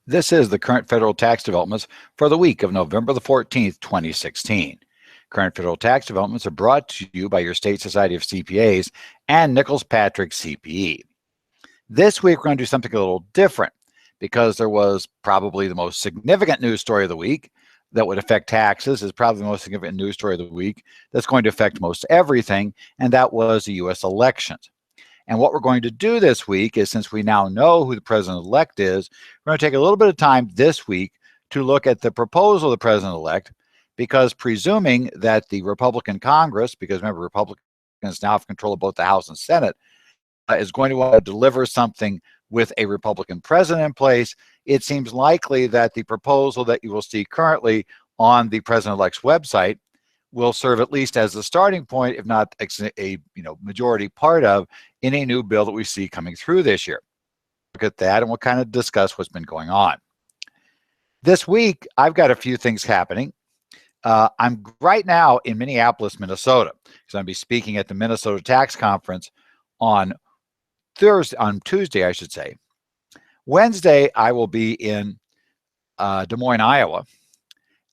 This is the current federal tax developments for the week of November the 14th, 2016. Current federal tax developments are brought to you by your state society of CPAs and Nichols Patrick CPE. This week, we're going to do something a little different because there was probably the most significant news story of the week that would affect taxes, is probably the most significant news story of the week that's going to affect most everything, and that was the U.S. elections. And what we're going to do this week is, since we now know who the president-elect is, we're going to take a little bit of time this week to look at the proposal of the president-elect, because presuming that the Republican Congress, because remember, Republicans now have control of both the House and Senate, is going to want to deliver something with a Republican president in place, it seems likely that the proposal that you will see currently on the president-elect's website will serve at least as a starting point, if not a majority part of any new bill that we see coming through this year. Look at that, and we'll kind of discuss what's been going on. This week, I've got a few things happening. I'm right now in Minneapolis, Minnesota, because I'm going to be speaking at the Minnesota Tax Conference on Tuesday, I should say. Wednesday, I will be in Des Moines, Iowa.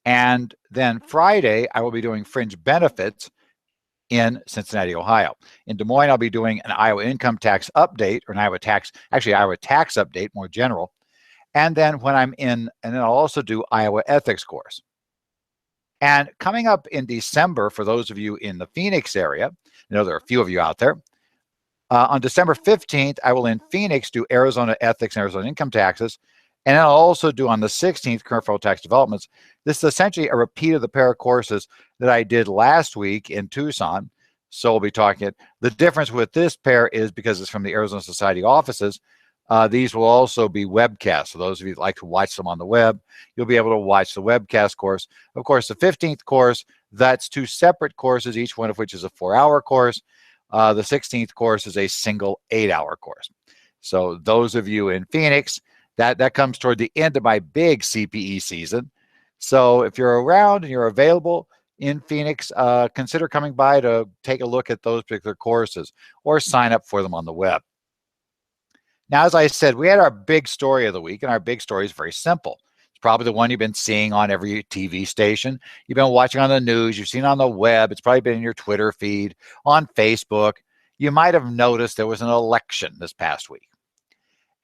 And then Friday, I will be doing fringe benefits in Cincinnati, Ohio. In Des Moines, I'll be doing an Iowa income tax update, or an Iowa tax update, more general. And then and then I'll also do Iowa ethics course. And coming up in December, for those of you in the Phoenix area, I know there are a few of you out there, on December 15th, I will in Phoenix do Arizona ethics and Arizona income taxes. And I'll also do on the 16th, current federal tax developments. This is essentially a repeat of the pair of courses that I did last week in Tucson. So we'll be talking it. The difference with this pair is because it's from the Arizona Society offices, these will also be webcasts. So those of you that like to watch them on the web, you'll be able to watch the webcast course. Of course, the 15th course, that's two separate courses, each one of which is a 4-hour course. The 16th course is a single 8-hour course. So those of you in Phoenix, that comes toward the end of my big CPE season. So if you're around and you're available in Phoenix, consider coming by to take a look at those particular courses or sign up for them on the web. Now, as I said, we had our big story of the week, and our big story is very simple. It's probably the one you've been seeing on every TV station. You've been watching on the news. You've seen it on the web. It's probably been in your Twitter feed, on Facebook. You might have noticed there was an election this past week.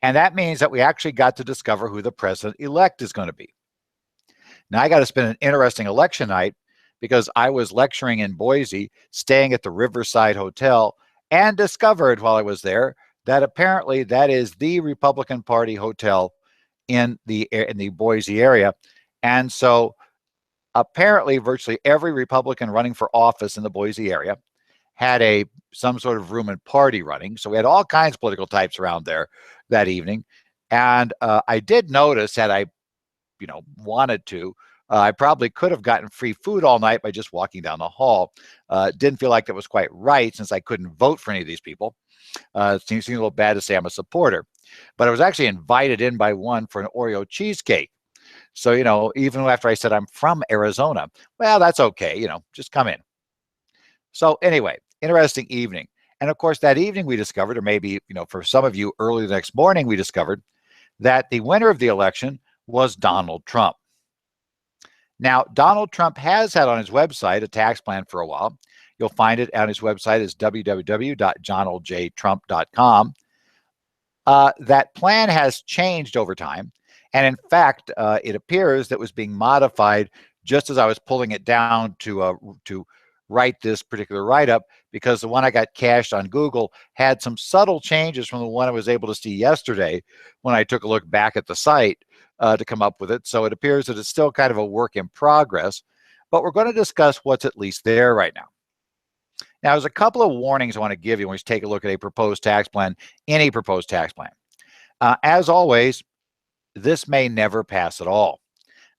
And that means that we actually got to discover who the president-elect is going to be. Now, I got to spend an interesting election night because I was lecturing in Boise, staying at the Riverside Hotel, and discovered while I was there that apparently that is the Republican Party hotel in the Boise area. And so apparently virtually every Republican running for office in the Boise area had some sort of room and party running. So we had all kinds of political types around there that evening. And I did notice that I wanted to, I probably could have gotten free food all night by just walking down the hall. Didn't feel like that was quite right since I couldn't vote for any of these people. It seems a little bad to say I'm a supporter, but I was actually invited in by one for an Oreo cheesecake. So, even after I said I'm from Arizona, well, that's okay, just come in. So anyway, interesting evening. And of course, that evening we discovered, or maybe, for some of you early the next morning, we discovered that the winner of the election was Donald Trump. Now, Donald Trump has had on his website a tax plan for a while. You'll find it on his website is www.donaldjtrump.com. That plan has changed over time. And in fact, it appears that it was being modified just as I was pulling it down to write this particular write-up, because the one I got cached on Google had some subtle changes from the one I was able to see yesterday when I took a look back at the site to come up with it. So it appears that it's still kind of a work in progress, but we're going to discuss what's at least there right now. Now, there's a couple of warnings I want to give you when you take a look at a proposed tax plan, any proposed tax plan. As always, this may never pass at all.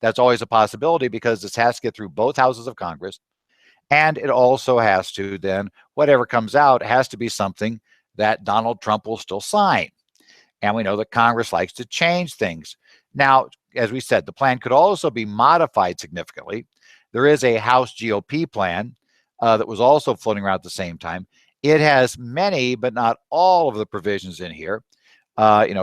That's always a possibility because this has to get through both houses of Congress. And it also has to then, whatever comes out, has to be something that Donald Trump will still sign. And we know that Congress likes to change things. Now, as we said, the plan could also be modified significantly. There is a House GOP plan that was also floating around at the same time. It has many, but not all of the provisions in here.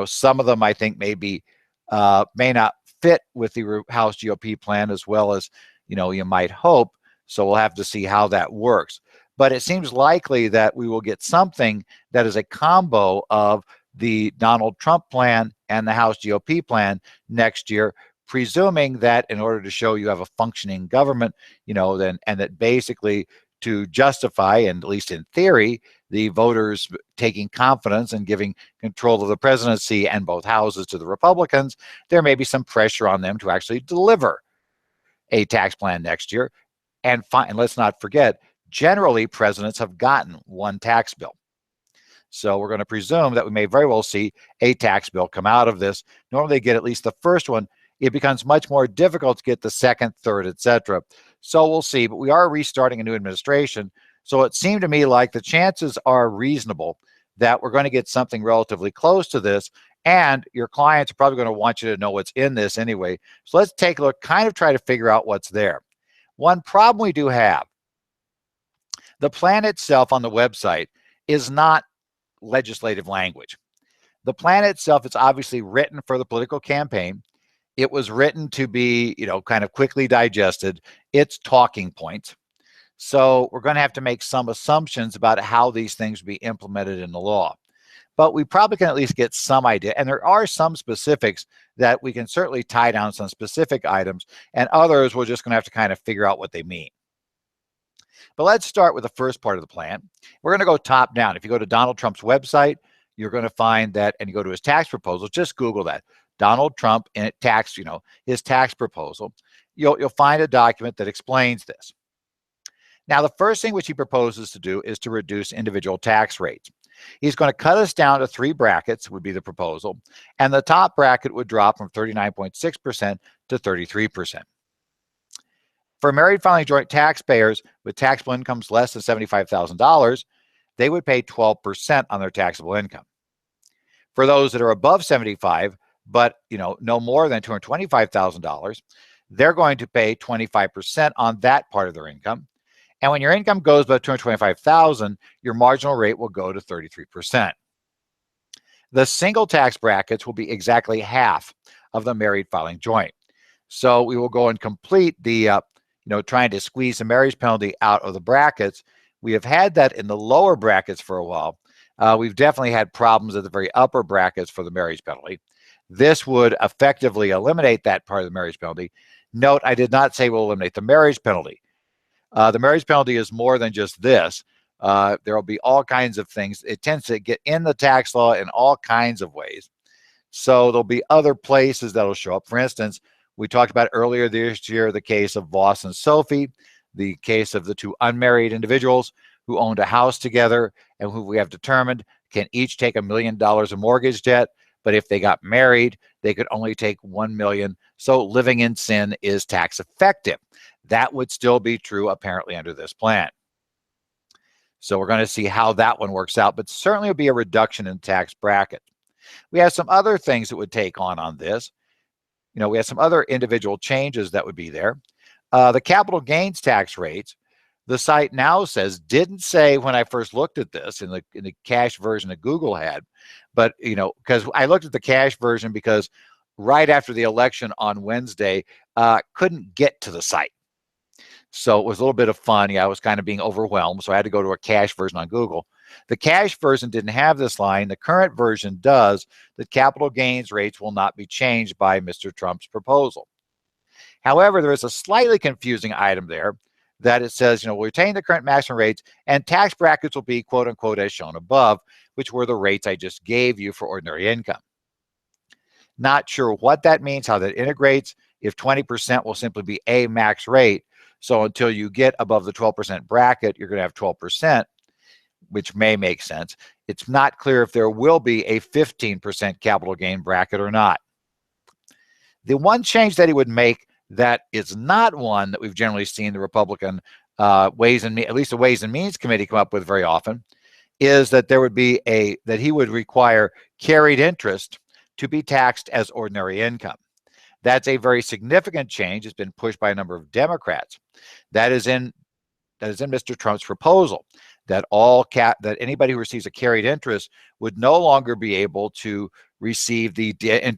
Some of them I think may be may not fit with the House GOP plan as well as you might hope. So we'll have to see how that works. But it seems likely that we will get something that is a combo of the Donald Trump plan and the House GOP plan next year, presuming that in order to show you have a functioning government, then and that basically to justify, and at least in theory, the voters taking confidence and giving control of the presidency and both houses to the Republicans, there may be some pressure on them to actually deliver a tax plan next year. And let's not forget, generally presidents have gotten one tax bill. So we're going to presume that we may very well see a tax bill come out of this. Normally they get at least the first one. It becomes much more difficult to get the second, third, etc. So we'll see, but we are restarting a new administration. So it seemed to me like the chances are reasonable that we're going to get something relatively close to this, and your clients are probably going to want you to know what's in this anyway. So let's take a look, kind of try to figure out what's there. One problem we do have, the plan itself on the website is not legislative language. The plan itself is obviously written for the political campaign. It was written to be, kind of quickly digested. It's talking points. So we're going to have to make some assumptions about how these things will be implemented in the law. But we probably can at least get some idea. And there are some specifics that we can certainly tie down some specific items, and others we're just going to have to kind of figure out what they mean. But let's start with the first part of the plan. We're going to go top down. If you go to Donald Trump's website, you're going to find that, and you go to his tax proposal, just Google that. Donald Trump and tax, his tax proposal. You'll find a document that explains this. Now, the first thing which he proposes to do is to reduce individual tax rates. He's going to cut us down to 3 brackets, would be the proposal, and the top bracket would drop from 39.6% to 33%. For married filing joint taxpayers with taxable incomes less than $75,000, they would pay 12% on their taxable income. For those that are above 75, but no more than $225,000, they're going to pay 25% on that part of their income. And when your income goes above $225,000, your marginal rate will go to 33%. The single tax brackets will be exactly half of the married filing joint. So we will go and complete the, trying to squeeze the marriage penalty out of the brackets. We have had that in the lower brackets for a while. We've definitely had problems at the very upper brackets for the marriage penalty. This would effectively eliminate that part of the marriage penalty. Note, I did not say we'll eliminate the marriage penalty. The marriage penalty is more than just this. There will be all kinds of things. It tends to get in the tax law in all kinds of ways. So there'll be other places that'll show up. For instance, we talked about earlier this year the case of Voss and Sophie, the case of the 2 unmarried individuals who owned a house together and who we have determined can each take $1 million of mortgage debt. But if they got married, they could only take $1 million. So living in sin is tax effective. That would still be true apparently under this plan. So we're going to see how that one works out, but certainly will be a reduction in tax bracket. We have some other things that would take on this. We have some other individual changes that would be there. The capital gains tax rates, the site now says, didn't say when I first looked at this in the cash version that Google had, but because I looked at the cash version because right after the election on Wednesday, couldn't get to the site. So it was a little bit of fun. I was kind of being overwhelmed, so I had to go to a cash version on Google. The cash version didn't have this line. The current version does. That capital gains rates will not be changed by Mr. Trump's proposal. However, there is a slightly confusing item there that it says, we'll retain the current maximum rates and tax brackets will be, quote unquote, as shown above, which were the rates I just gave you for ordinary income. Not sure what that means, how that integrates. If 20% will simply be a max rate. So until you get above the 12% bracket, you're going to have 12%, which may make sense. It's not clear if there will be a 15% capital gain bracket or not. The one change that he would make that is not one that we've generally seen the Republican at least the Ways and Means Committee come up with very often, is that there would be that he would require carried interest to be taxed as ordinary income. That's a very significant change. It's been pushed by a number of Democrats. That is in Mr. Trump's proposal, that that anybody who receives a carried interest would no longer be able to receive the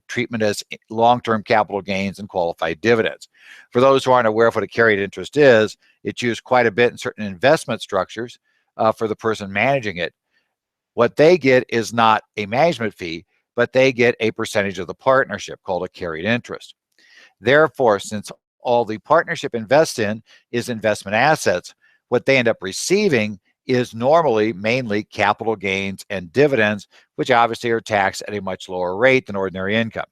treatment as long-term capital gains and qualified dividends. For those who aren't aware of what a carried interest is, it's used quite a bit in certain investment structures for the person managing it. What they get is not a management fee, but they get a percentage of the partnership called a carried interest. Therefore, since all the partnership invests in is investment assets, what they end up receiving is normally mainly capital gains and dividends, which obviously are taxed at a much lower rate than ordinary income.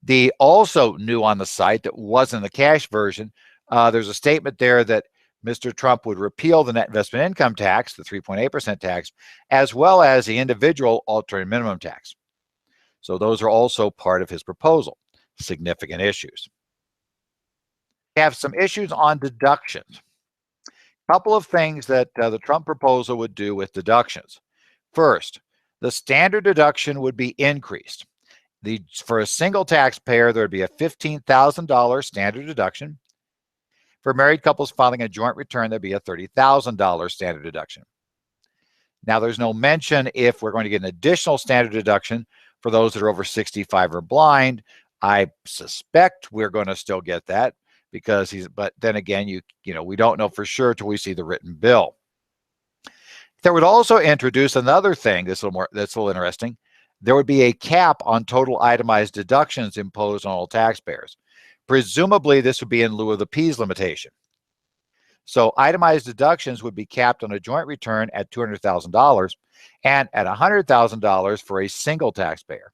The also new on the site that wasn't the cash version, there's a statement there that Mr. Trump would repeal the net investment income tax, the 3.8% tax, as well as the individual alternative minimum tax. So those are also part of his proposal. Significant issues. We have some issues on deductions. A couple of things that the Trump proposal would do with deductions. First, the standard deduction would be increased. For a single taxpayer, there would be a $15,000 standard deduction. For married couples filing a joint return, there'd be a $30,000 standard deduction. Now, there's no mention if we're going to get an additional standard deduction for those that are over 65 or blind. I suspect we're going to still get that because but then again, we don't know for sure till we see the written bill. There would also introduce another thing that's a little interesting. There would be a cap on total itemized deductions imposed on all taxpayers. Presumably, this would be in lieu of the P's limitation. So itemized deductions would be capped on a joint return at $200,000 and at $100,000 for a single taxpayer.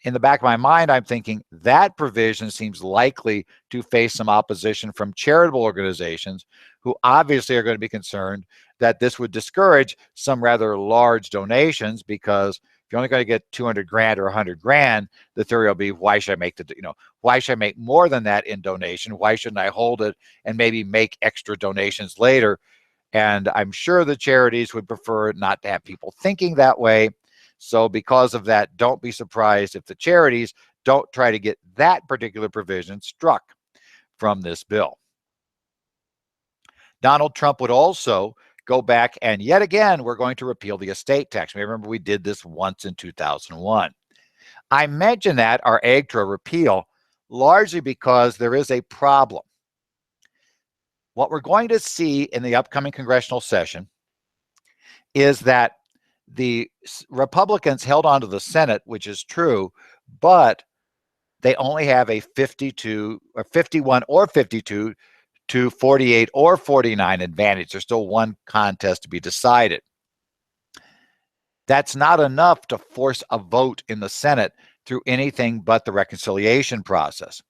In the back of my mind, I'm thinking that provision seems likely to face some opposition from charitable organizations who obviously are going to be concerned that this would discourage some rather large donations, because if you're only going to get 200 grand or 100 grand, the theory will be, why should I make why should I make more than that in donation? Why shouldn't I hold it and maybe make extra donations later? And I'm sure the charities would prefer not to have people thinking that way. So because of that, don't be surprised if the charities don't try to get that particular provision struck from this bill. Donald Trump would also go back and yet again, we're going to repeal the estate tax. Remember, we did this once in 2001. I mention that, our AGTRA repeal, largely because there is a problem. What we're going to see in the upcoming congressional session is that the Republicans held on to the Senate, which is true, but they only have a 52 or 51 or 52 to 48 or 49 advantage. There's still one contest to be decided. That's not enough to force a vote in the Senate through anything but the reconciliation process.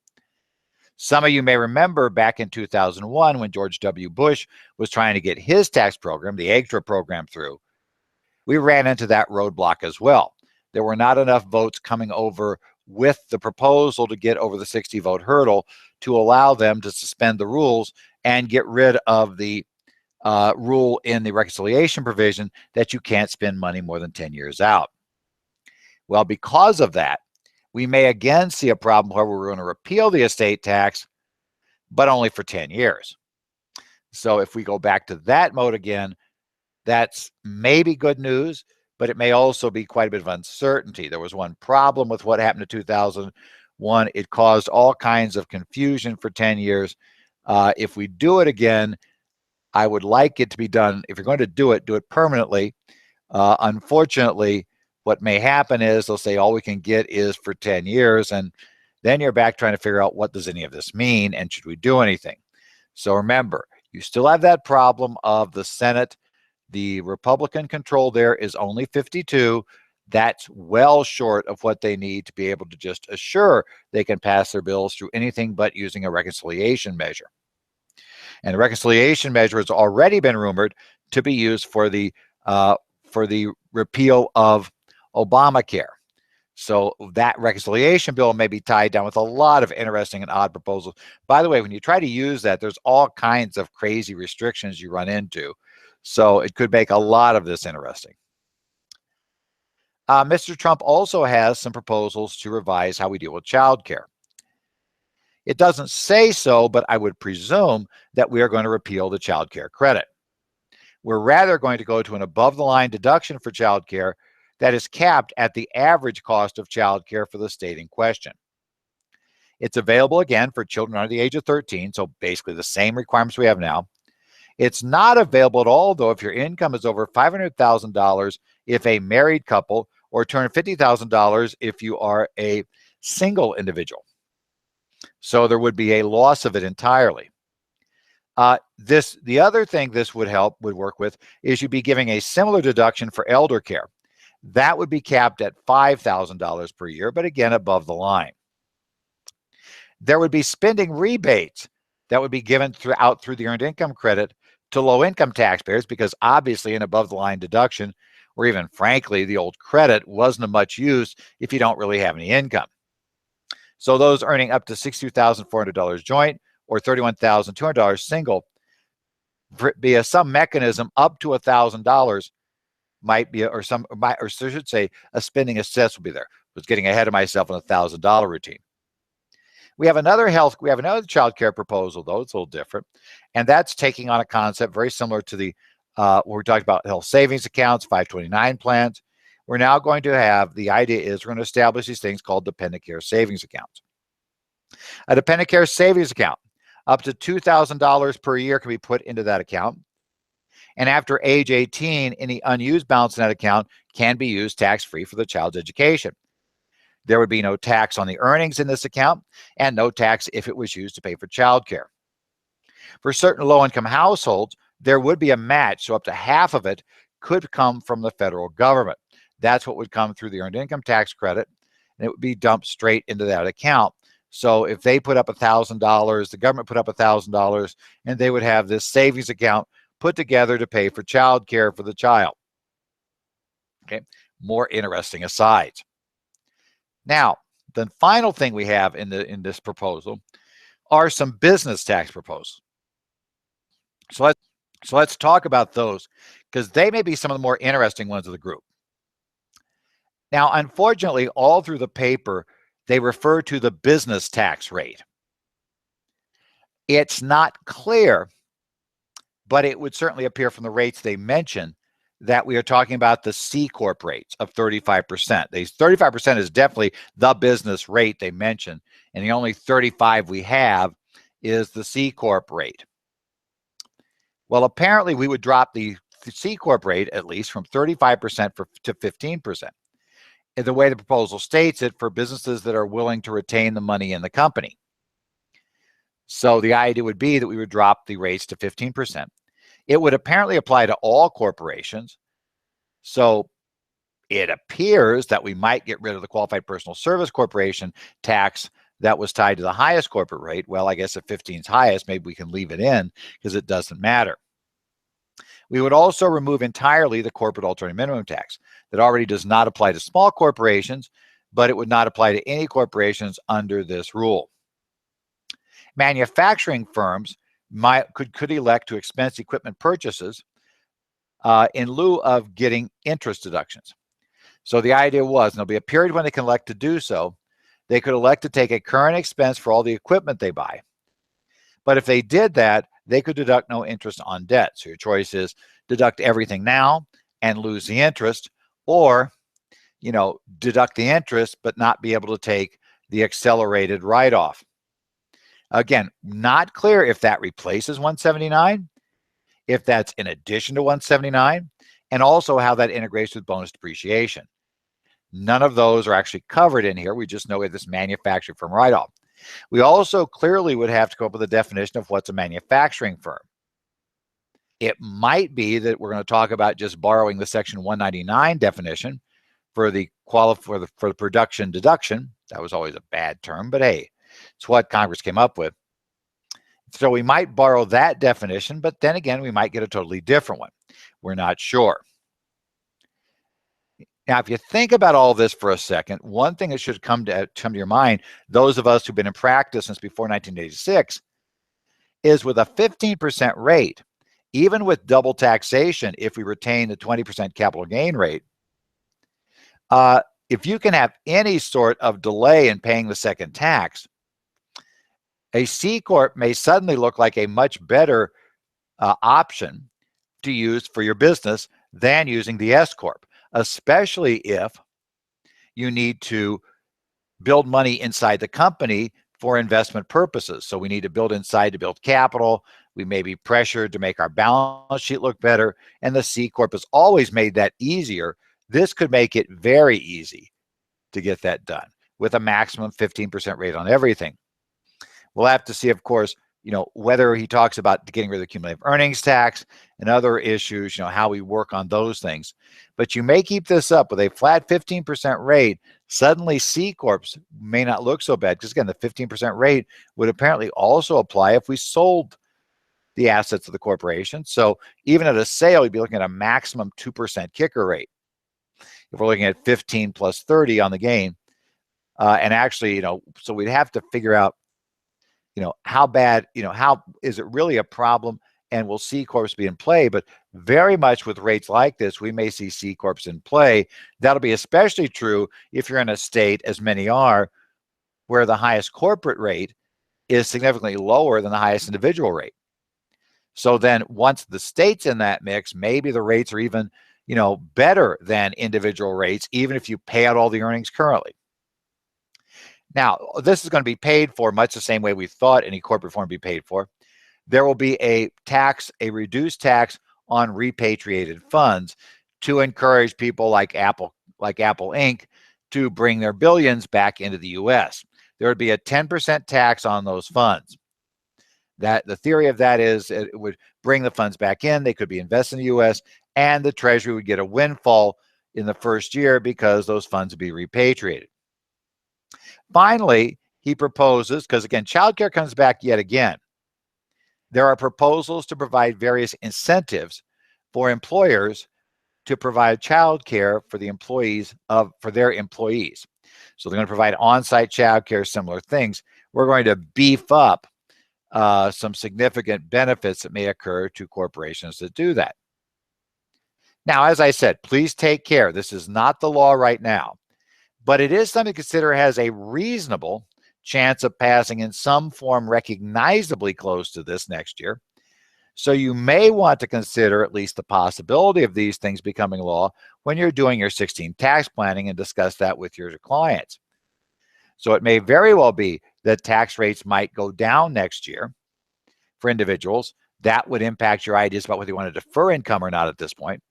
Some of you may remember back in 2001 when George W. Bush was trying to get his tax program, the AGTRA program, through. We ran into that roadblock as well. There were not enough votes coming over with the proposal to get over the 60-vote hurdle to allow them to suspend the rules and get rid of the rule in the reconciliation provision that you can't spend money more than 10 years out. Well, because of that, we may again see a problem where we're going to repeal the estate tax, but only for 10 years. So if we go back to that mode again, that's maybe good news, but it may also be quite a bit of uncertainty. There was one problem with what happened in 2001. It caused all kinds of confusion for 10 years. If we do it again, I would like it to be done. If you're going to do it permanently. Unfortunately, what may happen is they'll say all we can get is for 10 years, and then you're back trying to figure out what does any of this mean and should we do anything. So remember, you still have that problem of the Senate. The Republican control there is only 52. That's well short of what they need to be able to just assure they can pass their bills through anything but using a reconciliation measure. And the reconciliation measure has already been rumored to be used for the repeal of Obamacare. So that reconciliation bill may be tied down with a lot of interesting and odd proposals. By the way, when you try to use that, there's all kinds of crazy restrictions you run into. So it could make a lot of this interesting. Mr. Trump also has some proposals to revise how we deal with childcare. It doesn't say so, but I would presume that we are going to repeal the childcare credit. We're rather going to go to an above-the-line deduction for childcare that is capped at the average cost of childcare for the state in question. It's available again for children under the age of 13, so basically the same requirements we have now. It's not available at all, though, if your income is over $500,000 if a married couple, or $250,000 if you are a single individual. So there would be a loss of it entirely. The other thing this would work with is you'd be giving a similar deduction for elder care. That would be capped at $5,000 per year, but again, above the line. There would be spending rebates that would be given through the earned income credit to low-income taxpayers, because obviously an above-the-line deduction, or even frankly, the old credit, wasn't of much use if you don't really have any income. So those earning up to $62,400 joint or $31,200 single, via some mechanism up to $1,000 might be, or I should say, a spending assess will be there. I was getting ahead of myself on a $1,000 routine. We have another child care proposal, though it's a little different, and that's taking on a concept very similar to the where we talked about health savings accounts, 529 plans. We're now going to have, the idea is we're going to establish these things called dependent care savings accounts. A dependent care savings account, up to $2,000 per year can be put into that account. And after age 18, any unused balance in that account can be used tax-free for the child's education. There would be no tax on the earnings in this account, and no tax if it was used to pay for childcare. For certain low-income households, there would be a match, so up to half of it could come from the federal government. That's what would come through the earned income tax credit, and it would be dumped straight into that account. So if they put up $1,000, the government put up $1,000, and they would have this savings account put together to pay for childcare for the child. Okay, more interesting asides. Now, the final thing we have in this proposal are some business tax proposals. So let's talk about those, because they may be some of the more interesting ones of the group. Now, unfortunately, all through the paper, they refer to the business tax rate. It's not clear, but it would certainly appear from the rates they mention that we are talking about the C Corp rates of 35%. These 35% is definitely the business rate they mention, and the only 35 we have is the C Corp rate. Well, apparently we would drop the C Corp rate at least from 35% to 15%. And the way the proposal states it, for businesses that are willing to retain the money in the company. So the idea would be that we would drop the rates to 15%. It would apparently apply to all corporations. So it appears that we might get rid of the qualified personal service corporation tax that was tied to the highest corporate rate. Well, I guess if 15 is highest, maybe we can leave it in because it doesn't matter. We would also remove entirely the corporate alternative minimum tax that already does not apply to small corporations, but it would not apply to any corporations under this rule. Manufacturing firms could elect to expense equipment purchases in lieu of getting interest deductions. So the idea was, and there'll be a period when they can elect to do so, they could elect to take a current expense for all the equipment they buy. But if they did that, they could deduct no interest on debt. So your choice is deduct everything now and lose the interest, or, deduct the interest but not be able to take the accelerated write-off. Again, not clear if that replaces 179, if that's in addition to 179, and also how that integrates with bonus depreciation. None of those are actually covered in here. We just know this manufacturing firm write-off. We also clearly would have to come up with a definition of what's a manufacturing firm. It might be that we're going to talk about just borrowing the Section 199 definition for the production deduction. That was always a bad term, but hey, it's what Congress came up with. So we might borrow that definition, but then again, we might get a totally different one. We're not sure. Now, if you think about all this for a second, one thing that should come to your mind, those of us who've been in practice since before 1986, is with a 15% rate, even with double taxation, if we retain the 20% capital gain rate, if you can have any sort of delay in paying the second tax, a C Corp may suddenly look like a much better option to use for your business than using the S Corp. especially if you need to build money inside the company for investment purposes. So we need to build inside to build capital. We may be pressured to make our balance sheet look better, and the C Corp has always made that easier. This could make it very easy to get that done with a maximum 15% rate on everything. We'll have to see, of course, whether he talks about getting rid of the cumulative earnings tax and other issues, how we work on those things. But you may keep this up with a flat 15% rate. Suddenly C Corps may not look so bad, because again, the 15% rate would apparently also apply if we sold the assets of the corporation. So even at a sale, you'd be looking at a maximum 2% kicker rate. If we're looking at 15 plus 30 on the gain, and actually, so we'd have to figure out, how bad, how is it really a problem, and will C Corps be in play? But very much with rates like this, we may see C Corps in play. That'll be especially true if you're in a state, as many are, where the highest corporate rate is significantly lower than the highest individual rate. So then once the state's in that mix, maybe the rates are even, better than individual rates, even if you pay out all the earnings currently. Now, this is going to be paid for much the same way we thought any corporate form would be paid for. There will be a reduced tax on repatriated funds to encourage people like Apple Inc. to bring their billions back into the U.S. There would be a 10% tax on those funds. That the theory of that is it would bring the funds back in. They could be invested in the U.S. and the Treasury would get a windfall in the first year because those funds would be repatriated. Finally, he proposes, because again, childcare comes back yet again. There are proposals to provide various incentives for employers to provide childcare for their employees. So they're going to provide on-site childcare, similar things. We're going to beef up some significant benefits that may occur to corporations that do that. Now, as I said, please take care. This is not the law right now, but it is something to consider has a reasonable chance of passing in some form recognizably close to this next year. So you may want to consider at least the possibility of these things becoming law when you're doing your 16 tax planning and discuss that with your clients. So it may very well be that tax rates might go down next year for individuals. That would impact your ideas about whether you want to defer income or not at this point.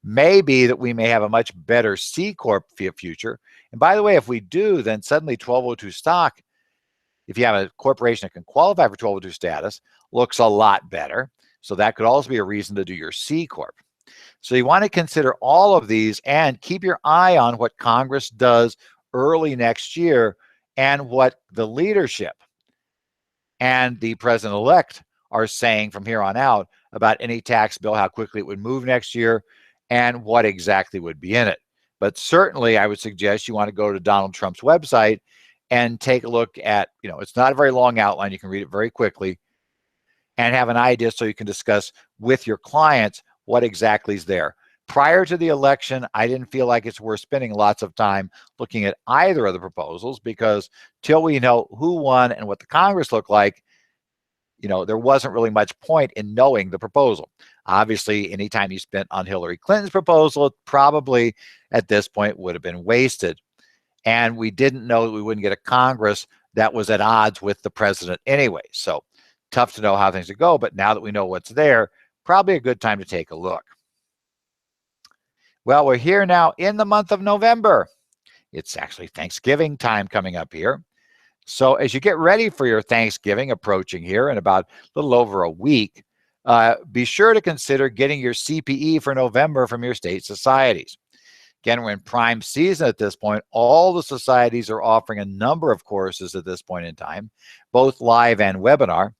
Maybe that we may have a much better C Corp future. And by the way, if we do, then suddenly 1202 stock, if you have a corporation that can qualify for 1202 status, looks a lot better. So that could also be a reason to do your C Corp. So you want to consider all of these and keep your eye on what Congress does early next year and what the leadership and the president-elect are saying from here on out about any tax bill, how quickly it would move next year, and what exactly would be in it. But certainly I would suggest you want to go to Donald Trump's website and take a look at, it's not a very long outline. You can read it very quickly and have an idea so you can discuss with your clients what exactly is there. Prior to the election, I didn't feel like it's worth spending lots of time looking at either of the proposals, because till we know who won and what the Congress looked like, there wasn't really much point in knowing the proposal. Obviously, any time you spent on Hillary Clinton's proposal, it probably at this point would have been wasted. And we didn't know that we wouldn't get a Congress that was at odds with the president anyway. So tough to know how things would go. But now that we know what's there, probably a good time to take a look. Well, we're here now in the month of November. It's actually Thanksgiving time coming up here. So as you get ready for your Thanksgiving approaching here in about a little over a week, be sure to consider getting your CPE for November from your state societies. Again, we're in prime season at this point. All the societies are offering a number of courses at this point in time, both live and webinar.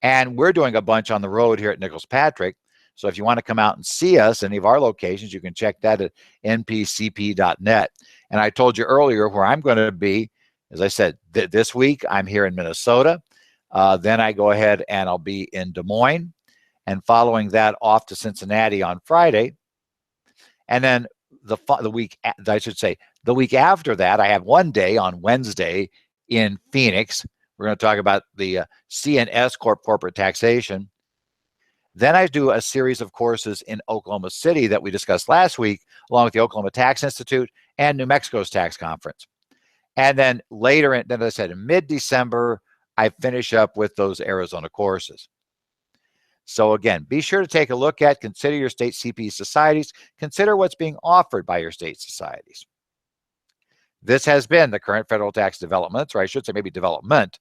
And we're doing a bunch on the road here at Nichols Patrick. So if you want to come out and see us, any of our locations, you can check that at npcp.net. And I told you earlier where I'm going to be. As I said, this week I'm here in Minnesota. Then I go ahead and I'll be in Des Moines, and following that off to Cincinnati on Friday. And then the week after that, I have one day on Wednesday in Phoenix. We're going to talk about the CNS corporate taxation. Then I do a series of courses in Oklahoma City that we discussed last week, along with the Oklahoma Tax Institute and New Mexico's tax conference. And then later, then I said in mid-December, I finish up with those Arizona courses. So again, be sure to take a look at, consider your state CPE societies, consider what's being offered by your state societies. This has been the current federal tax developments, or I should say maybe development,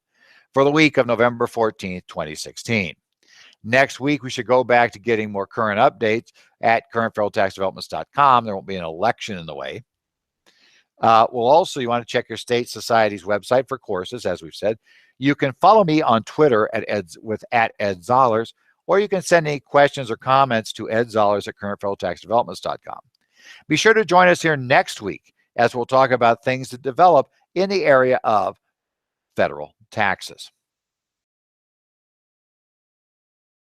for the week of November 14th, 2016. Next week, we should go back to getting more current updates at currentfederaltaxdevelopments.com. There won't be an election in the way. You want to check your state society's website for courses, as we've said. You can follow me on Twitter at Ed Zollers, or you can send any questions or comments to edzollers at currentfederaltaxdevelopments.com. Be sure to join us here next week as we'll talk about things that develop in the area of federal taxes.